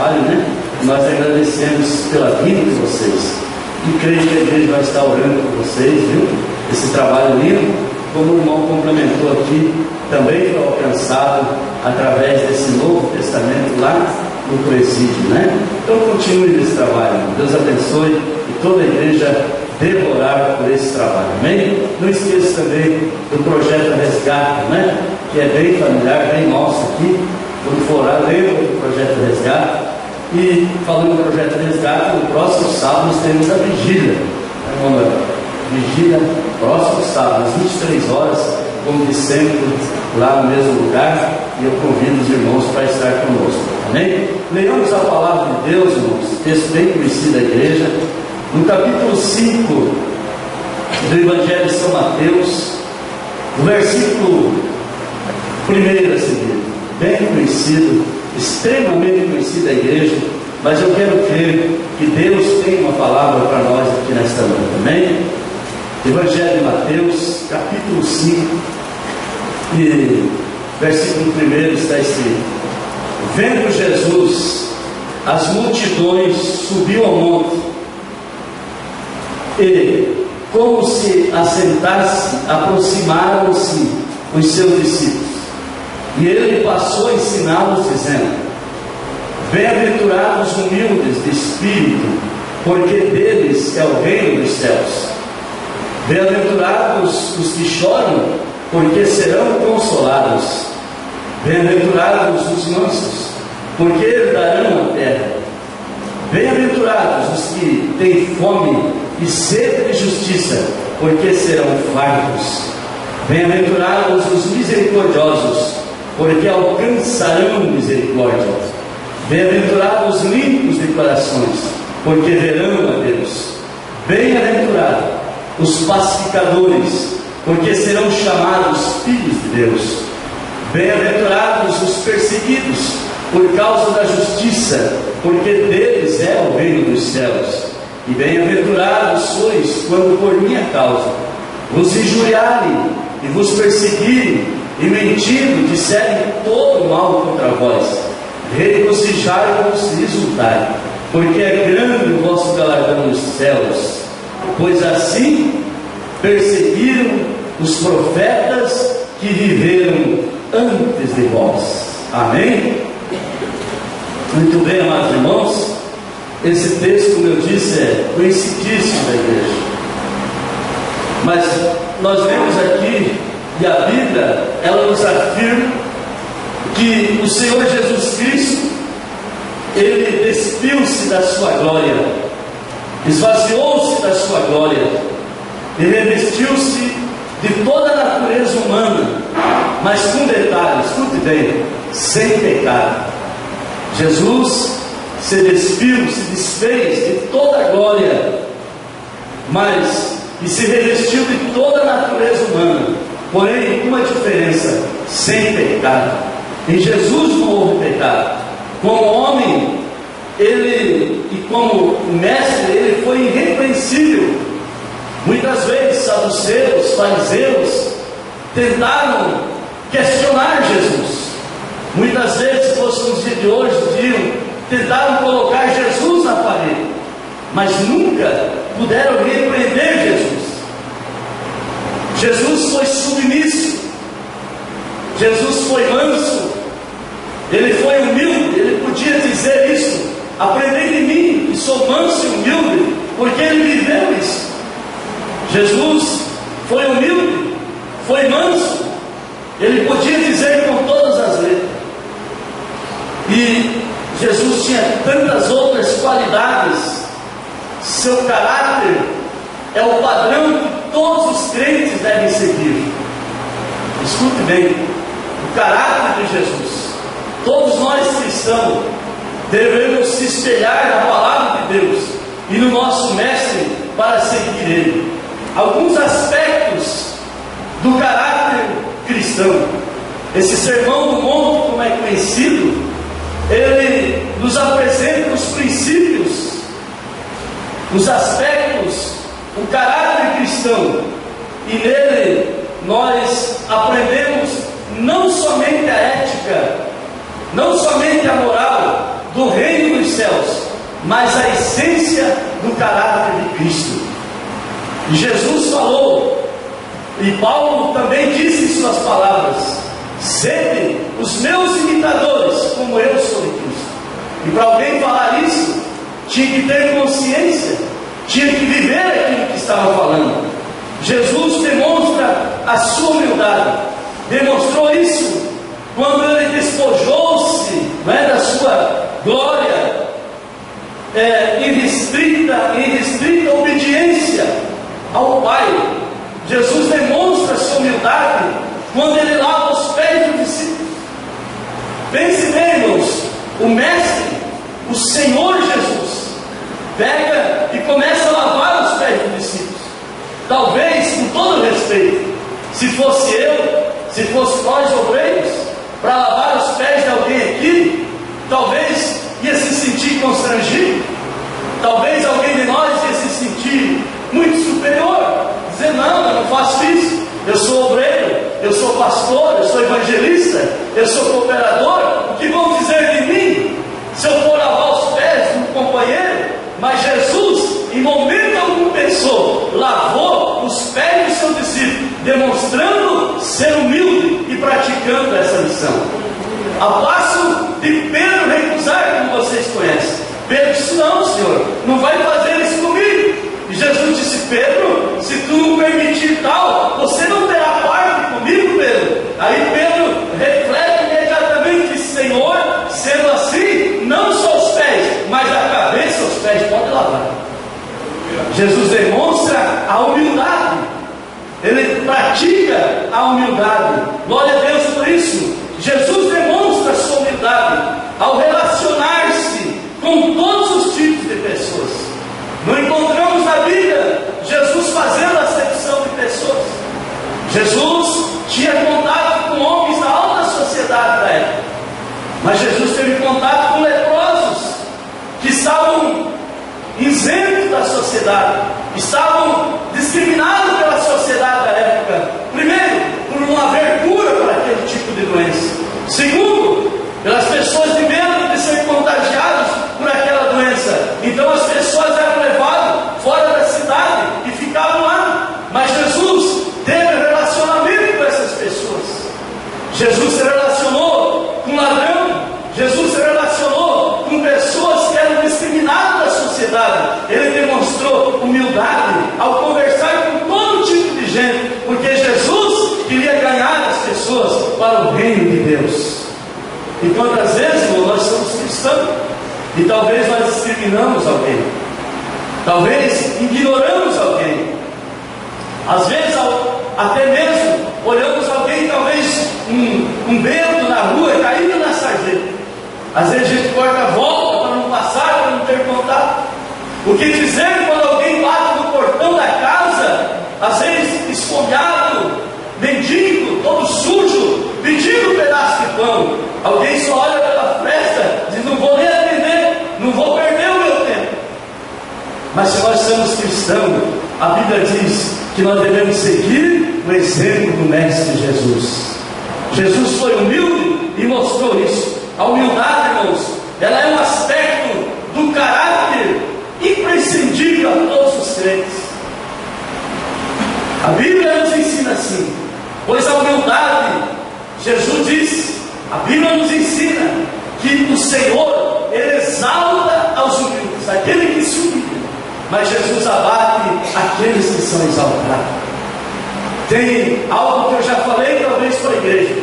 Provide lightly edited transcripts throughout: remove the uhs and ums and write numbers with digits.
trabalho, né? Nós agradecemos pela vida de vocês. E creio que a igreja vai estar orando por vocês, viu? Esse trabalho lindo, como o irmão complementou aqui, também foi alcançado através desse Novo Testamento lá no presídio, né? Então continue nesse trabalho, irmão. Deus abençoe e toda a igreja devorar por esse trabalho, amém? Não esqueça também do projeto Resgate, né? Que é bem familiar, bem nosso aqui. Quando for lá, lembra do projeto Resgate. E falando do projeto Resgate, no próximo sábado nós temos a vigília, né, Manuel? Vigília, próximo sábado, às 23 horas, como de sempre, lá no mesmo lugar. E eu convido os irmãos para estar conosco, amém? Leiamos a palavra de Deus, irmãos, texto bem conhecido da igreja, no capítulo 5 do Evangelho de São Mateus, no versículo 1 a seguir, bem conhecido, extremamente conhecido da igreja, mas eu quero crer que Deus tem uma palavra para nós aqui nesta noite, amém? Evangelho de Mateus, capítulo 5, e versículo 1 está escrito: vendo Jesus as multidões, subiu ao monte, e, como se assentasse, aproximaram-se os seus discípulos, e ele passou a ensiná-los, dizendo: bem-aventurados os humildes de espírito, porque deles é o reino dos céus. Bem-aventurados os que choram, porque serão consolados. Bem-aventurados os mansos, porque herdarão a terra. Bem-aventurados os que têm fome e sede de justiça, porque serão fartos. Bem-aventurados os misericordiosos, porque alcançarão misericórdia. Bem-aventurados os limpos de corações, porque verão a Deus. Bem-aventurados os pacificadores, porque serão chamados filhos de Deus. Bem-aventurados os perseguidos por causa da justiça, porque deles é o reino dos céus. E bem-aventurados sois quando por minha causa vos injuriarem e vos perseguirem, e mentindo disserem todo mal contra vós. Regozijai-vos e exultai, porque é grande o vosso galardão nos céus, pois assim perseguiram os profetas que viveram antes de vós. Amém? Muito bem, amados irmãos, esse texto, como eu disse, é conhecidíssimo da igreja, mas nós vemos aqui, e a Bíblia, ela nos afirma que o Senhor Jesus Cristo, ele despiu-se da sua glória, esvaziou-se da sua glória, e revestiu-se de toda a natureza humana, mas com detalhe, escute bem, sem pecado. Jesus se despiu, se desfez de toda a glória, mas e se revestiu de toda a natureza humana, porém uma diferença: sem pecado. Em Jesus não houve pecado. Como homem, ele, e como mestre, ele foi irrepreensível. Muitas vezes saduceus, fariseus tentaram questionar Jesus. Muitas vezes, se fosse nos dias de hoje, tentaram colocar Jesus na parede, mas nunca puderam repreender Jesus. Jesus foi submisso, Jesus foi manso, ele foi humilde. Ele podia dizer isso: aprendei de mim, que sou manso e humilde, porque ele viveu isso. Jesus foi humilde, foi manso, ele podia dizer com todas as letras. E Jesus tinha tantas outras qualidades. Seu caráter é o padrão que todos os crentes devem seguir. Escute bem, o caráter de Jesus. Todos nós cristãos devemos se espelhar na palavra de Deus e no nosso mestre para seguir ele. Alguns aspectos do caráter cristão. Esse sermão do monte, como é conhecido, ele nos apresenta os princípios, os aspectos, o caráter cristão, e nele nós aprendemos não somente a ética, não somente a moral do reino mas a essência do caráter de Cristo. E Jesus falou, e Paulo também disse em suas palavras: sede os meus imitadores, como eu sou de Cristo. E para alguém falar isso, tinha que ter consciência, tinha que viver aquilo que estava falando. Jesus demonstra a sua humildade, demonstrou isso quando ele despojou-se, da sua glória, irrestrita obediência ao Pai. Jesus demonstra a sua humildade quando ele lava os pés dos discípulos. Pense bem, irmãos, o Mestre, o Senhor Jesus, pega e começa a lavar os pés dos discípulos. Talvez, com todo respeito, se fosse eu, se fosse nós obreiros, para lavar os pés de alguém aqui, talvez ia se sentir constrangido, talvez alguém de nós ia se sentir muito superior, dizer: não, eu não faço isso, eu sou obreiro, eu sou pastor, eu sou evangelista, eu sou cooperador, o que vão dizer de mim se eu for lavar os pés de um companheiro? Mas Jesus, em momento algum, pensou, lavou os pés dos seus discípulos, demonstrando ser humilde e praticando essa missão. Ao passo de Pedro recusar, como vocês conhecem. Pedro disse: não, Senhor, não vai fazer isso comigo. E Jesus disse: Pedro, se tu não permitir tal, você não terá parte comigo, Pedro. Aí Pedro reflete imediatamente: Senhor, sendo assim, não só os pés, mas a cabeça, os pés pode lavar. Jesus demonstra a humildade, ele pratica a humildade. Glória a Deus por isso. Jesus demonstra a sua humildade ao relacionar-se com todos os tipos de pessoas. Não encontramos na Bíblia Jesus fazendo acepção de pessoas. Jesus tinha contato com homens da alta sociedade da época, mas Jesus teve contato com leprosos que estavam isentos da sociedade, estavam discriminados pela sociedade da época. Primeiro, por não haver cura para aquele tipo de doença. Segundo, pelas pessoas de medo de serem contagiadas por aquela doença. Então as pessoas eram levadas fora da cidade e ficavam lá. Mas Jesus teve relacionamento com essas pessoas. Jesus se relacionou com ladrão. Jesus se relacionou com pessoas que eram discriminadas da sociedade. Ele demonstrou humildade ao conversar com todo tipo de gente, porque Jesus queria ganhar as pessoas para o reino de Deus. E quantas vezes, irmão, nós somos cristãos e talvez nós discriminamos alguém, talvez ignoramos alguém, às vezes até mesmo olhamos alguém, talvez um bêbado na rua, caído na sarjeta. Às vezes a gente corta a volta para não passar, para não ter contato. O que dizer quando alguém bate no portão da casa, às vezes esfolhado, mendigo, todo sujo, pedindo um pedaço de pão? Alguém só olha pela fresta, diz: não vou nem atender, não vou perder o meu tempo. Mas se nós somos cristãos, a Bíblia diz que nós devemos seguir o exemplo do Mestre Jesus. Jesus foi humilde e mostrou isso. A humildade, irmãos, ela é um aspecto do caráter imprescindível a todos os crentes. A Bíblia nos ensina assim, pois a humildade, Jesus diz, a Bíblia nos ensina que o Senhor, Ele exalta aos humildes, aquele que se humilha, mas Jesus abate aqueles que são exaltados. Tem algo que eu já falei talvez para a igreja,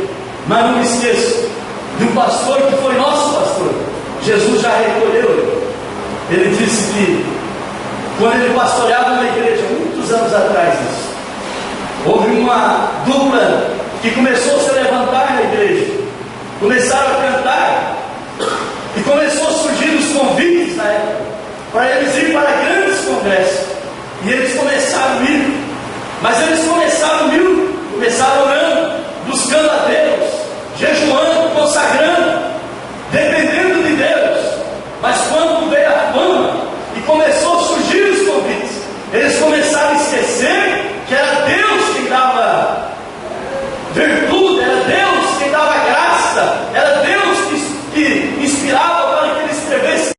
mas não me esqueço de um pastor que foi nosso pastor. Jesus já recolheu. Ele disse que quando ele pastoreava uma igreja, muitos anos atrás, houve uma dupla que começou a se levantar na igreja, começaram a cantar, e começou a surgir os convites na época, para eles irem para grandes congressos, e eles começaram a ir, mas eles começaram orando, buscando a Deus, jejuando, consagrando,